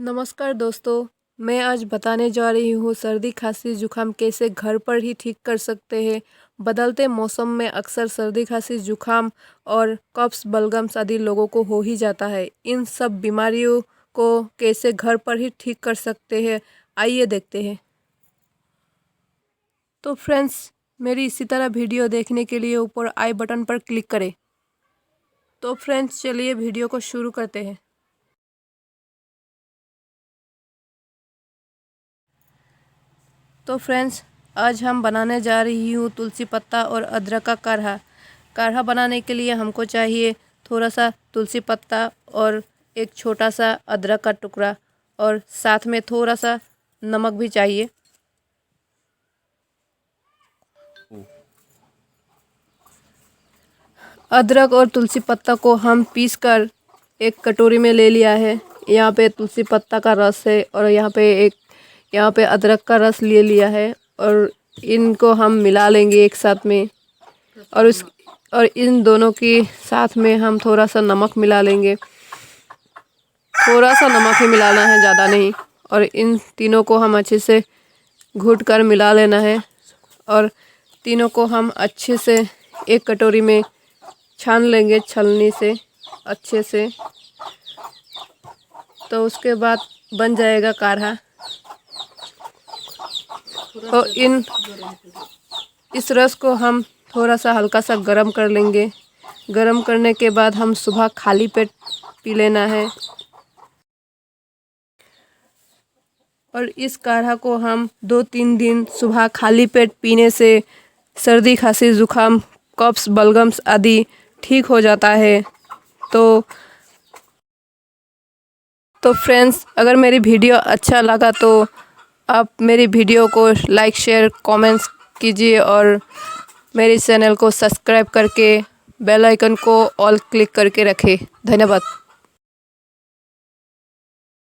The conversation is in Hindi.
नमस्कार दोस्तों, मैं आज बताने जा रही हूँ सर्दी खांसी जुकाम कैसे घर पर ही ठीक कर सकते हैं। बदलते मौसम में अक्सर सर्दी खांसी जुकाम और कफ बलगम्स आदि लोगों को हो ही जाता है। इन सब बीमारियों को कैसे घर पर ही ठीक कर सकते हैं, आइए देखते हैं। तो फ्रेंड्स, मेरी इसी तरह वीडियो देखने के लिए ऊपर आई बटन पर क्लिक करें। तो फ्रेंड्स, चलिए वीडियो को शुरू करते हैं। तो फ्रेंड्स, आज हम बनाने जा रही हूँ तुलसी पत्ता और अदरक का काढ़ा। काढ़ा बनाने के लिए हमको चाहिए थोड़ा सा तुलसी पत्ता और एक छोटा सा अदरक का टुकड़ा, और साथ में थोड़ा सा नमक भी चाहिए। अदरक और तुलसी पत्ता को हम पीसकर एक कटोरी में ले लिया है। यहाँ पे तुलसी पत्ता का रस है और यहाँ पे अदरक का रस ले लिया है, और इनको हम मिला लेंगे एक साथ में। और इन दोनों के साथ में हम थोड़ा सा नमक मिला लेंगे। थोड़ा सा नमक ही मिलाना है, ज़्यादा नहीं। और इन तीनों को हम अच्छे से घुट कर मिला लेना है, और तीनों को हम अच्छे से एक कटोरी में छान लेंगे छलनी से अच्छे से। तो उसके बाद बन जाएगा काढ़ा। और इस रस को हम थोड़ा सा हल्का सा गरम कर लेंगे। गरम करने के बाद हम सुबह खाली पेट पी लेना है। और इस काढ़ा को हम 2-3 दिन सुबह खाली पेट पीने से सर्दी खांसी जुकाम कफ बलगम्स आदि ठीक हो जाता है। तो फ्रेंड्स, अगर मेरी वीडियो अच्छा लगा तो आप मेरी वीडियो को लाइक शेयर कमेंट्स कीजिए, और मेरे चैनल को सब्सक्राइब करके बेल आइकन को ऑल क्लिक करके रखें। धन्यवाद।